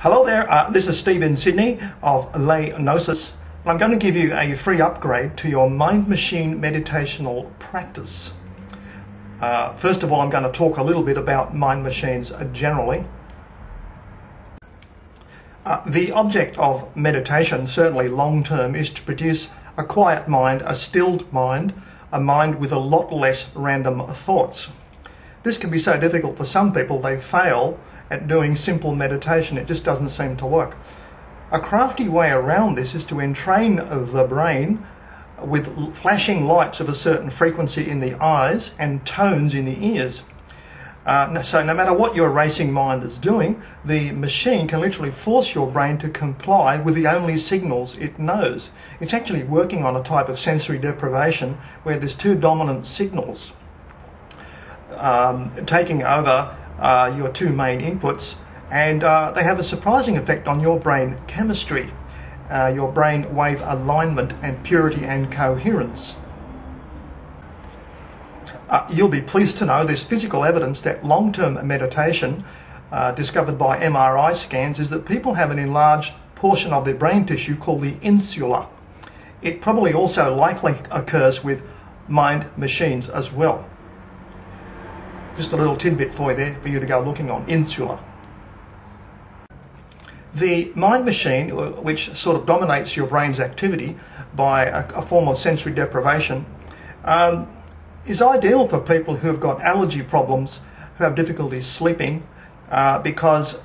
Hello there, this is Steve in Sydney of GNOSIS, and I'm going to give you a free upgrade to your mind machine meditational practice. First of all, I'm going to talk a little bit about mind machines generally. The object of meditation, certainly long term, is to produce a quiet mind, a stilled mind, a mind with a lot less random thoughts. This can be so difficult for some people they fail at doing simple meditation. It just doesn't seem to work. A crafty way around this is to entrain the brain with flashing lights of a certain frequency in the eyes and tones in the ears. So no matter what your racing mind is doing, the machine can literally force your brain to comply with the only signals it knows. It's actually working on a type of sensory deprivation where there's two dominant signals taking over your two main inputs, and they have a surprising effect on your brain chemistry, your brain wave alignment and purity and coherence. You'll be pleased to know there's physical evidence that long-term meditation discovered by MRI scans is that people have an enlarged portion of their brain tissue called the insula. It probably also likely occurs with mind machines as well. Just a little tidbit for you there for you to go looking on, insula. The mind machine, which sort of dominates your brain's activity by a form of sensory deprivation, is ideal for people who have got allergy problems, who have difficulty sleeping, because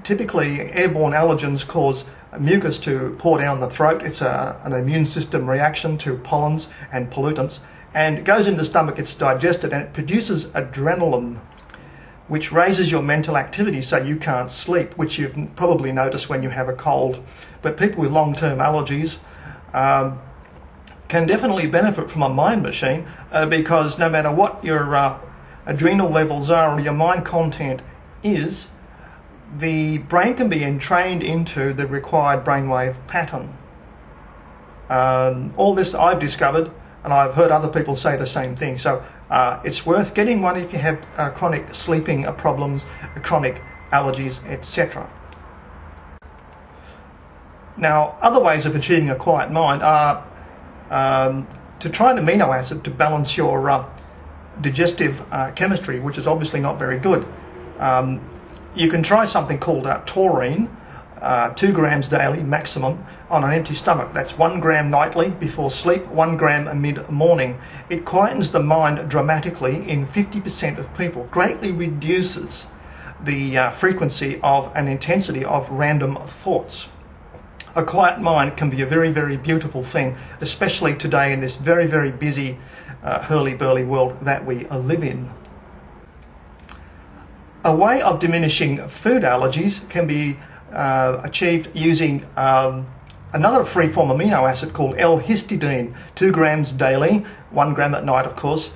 typically airborne allergens cause mucus to pour down the throat. It's an immune system reaction to pollens and pollutants, and it goes into the stomach, it's digested, and it produces adrenaline, which raises your mental activity so you can't sleep, which you've probably noticed when you have a cold. But people with long-term allergies can definitely benefit from a mind machine because no matter what your adrenal levels are or your mind content is, the brain can be entrained into the required brainwave pattern. All this I've discovered, and I've heard other people say the same thing. So it's worth getting one if you have chronic sleeping problems, chronic allergies, etc. Now, other ways of achieving a quiet mind are to try an amino acid to balance your digestive chemistry, which is obviously not very good. You can try something called taurine, 2 grams daily maximum on an empty stomach. That's 1 gram nightly before sleep, 1 gram mid-morning. It quietens the mind dramatically in 50% of people, greatly reduces the frequency of and intensity of random thoughts. A quiet mind can be a very, very beautiful thing, especially today in this very, very busy, hurly-burly world that we live in. A way of diminishing food allergies can be achieved using another free-form amino acid called L-histidine, 2 grams daily, 1 gram at night, of course,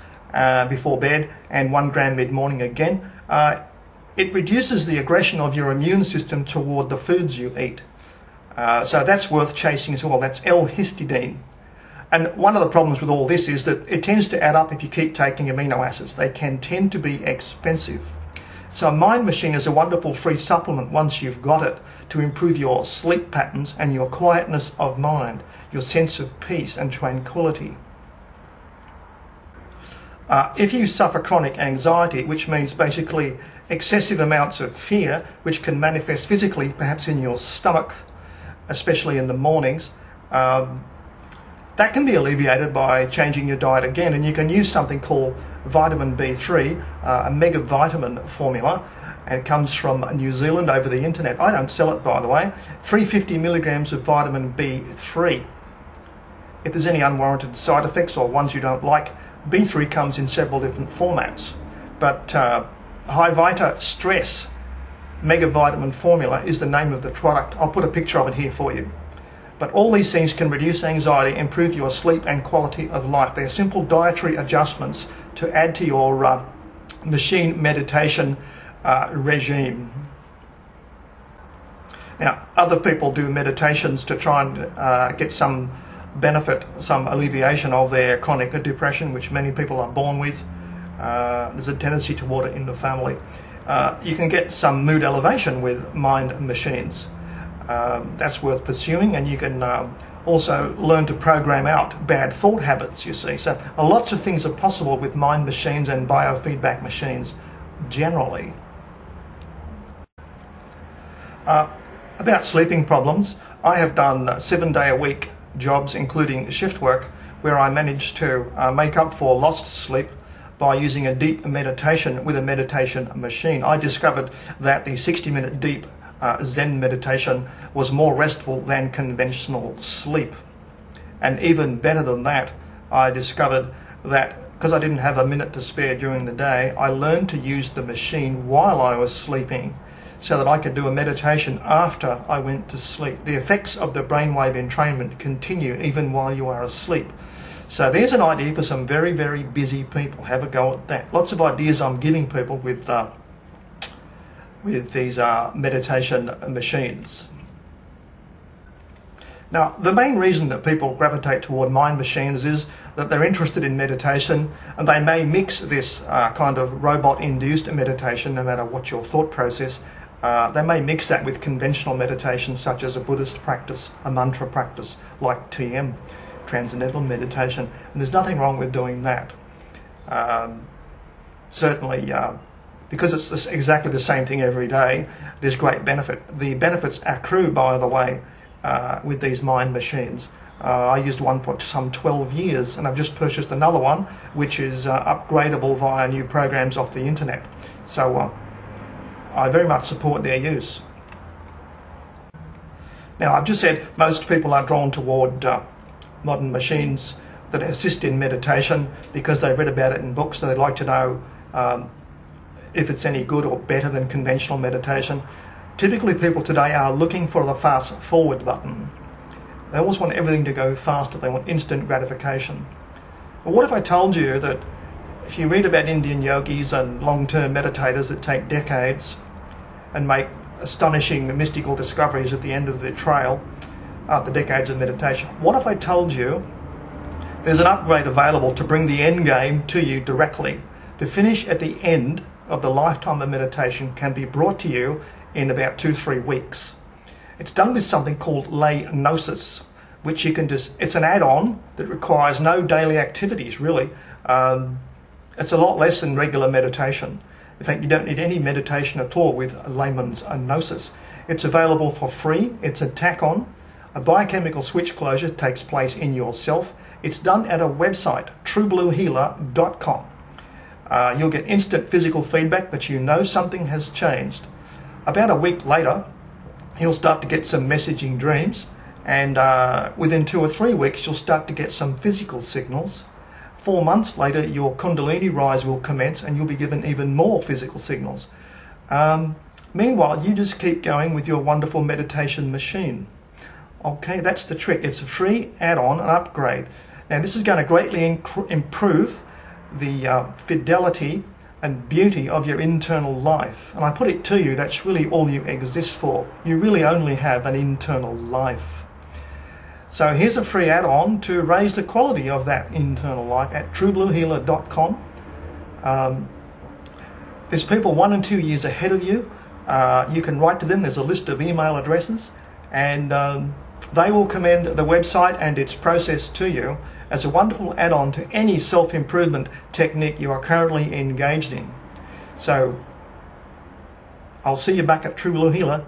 before bed, and 1 gram mid-morning again. It reduces the aggression of your immune system toward the foods you eat. So that's worth chasing as well. That's L-histidine. And one of the problems with all this is that it tends to add up if you keep taking amino acids. They can tend to be expensive. So a mind machine is a wonderful free supplement once you've got it to improve your sleep patterns and your quietness of mind, your sense of peace and tranquility. If you suffer chronic anxiety, which means basically excessive amounts of fear, which can manifest physically, perhaps in your stomach, especially in the mornings, that can be alleviated by changing your diet again, and you can use something called vitamin B3, a mega vitamin formula, and it comes from New Zealand over the internet. I don't sell it, by the way. 350 milligrams of vitamin B3. If there's any unwarranted side effects or ones you don't like, B3 comes in several different formats. But High Vita Stress Mega Vitamin Formula is the name of the product. I'll put a picture of it here for you. But all these things can reduce anxiety, improve your sleep and quality of life. They're simple dietary adjustments to add to your machine meditation regime. Now, other people do meditations to try and get some benefit, some alleviation of their chronic depression, which many people are born with. There's a tendency toward it in the family. you can get some mood elevation with mind machines. That's worth pursuing, and you can also learn to program out bad thought habits, you see. So lots of things are possible with mind machines and biofeedback machines generally. About sleeping problems, I have done 7-day-a-week jobs, including shift work, where I managed to make up for lost sleep by using a deep meditation with a meditation machine. I discovered that the 60-minute deep Zen meditation was more restful than conventional sleep. And even better than that, I discovered that because I didn't have a minute to spare during the day, I learned to use the machine while I was sleeping so that I could do a meditation after I went to sleep. The effects of the brainwave entrainment continue even while you are asleep. So there's an idea for some very, very busy people. Have a go at that. Lots of ideas I'm giving people with these meditation machines. Now, the main reason that people gravitate toward mind machines is that they're interested in meditation, and they may mix this kind of robot-induced meditation, no matter what your thought process. They may mix that with conventional meditation, such as a Buddhist practice, a mantra practice, like TM, Transcendental Meditation. And there's nothing wrong with doing that. Certainly, because it's exactly the same thing every day, there's great benefit. The benefits accrue, by the way, with these mind machines. I used one for some 12 years, and I've just purchased another one, which is upgradable via new programs off the internet. So I very much support their use. Now, I've just said most people are drawn toward modern machines that assist in meditation because they've read about it in books, so they'd like to know if it's any good or better than conventional meditation. Typically, people today are looking for the fast forward button. They always want everything to go faster. They want instant gratification. But what if I told you that if you read about Indian yogis and long-term meditators that take decades and make astonishing mystical discoveries at the end of their trail, after decades of meditation, what if I told you there's an upgrade available to bring the end game to you directly? The finish at the end of the lifetime of meditation can be brought to you in about 2-3 weeks. It's done with something called GNOSIS, which you can just, it's an add-on that requires no daily activities, really. It's a lot less than regular meditation. In fact, you don't need any meditation at all with a layman's gnosis. It's available for free. It's a tack-on. A biochemical switch closure takes place in yourself. It's done at a website, truebluehealer.com. You'll get instant physical feedback that you know something has changed. About a week later, you'll start to get some messaging dreams, and within 2 or 3 weeks, you'll start to get some physical signals. 4 months later, your Kundalini rise will commence, and you'll be given even more physical signals. Meanwhile, you just keep going with your wonderful meditation machine. Okay, that's the trick. It's a free add-on, an upgrade. Now, this is going to greatly improve the fidelity and beauty of your internal life. And I put it to you, that's really all you exist for. You really only have an internal life. So here's a free add-on to raise the quality of that internal life at truebluehealer.com. There's people 1 and 2 years ahead of you. You can write to them. There's a list of email addresses, and they will commend the website and its process to you as a wonderful add-on to any self-improvement technique you are currently engaged in. So I'll see you back at True Blue Healer.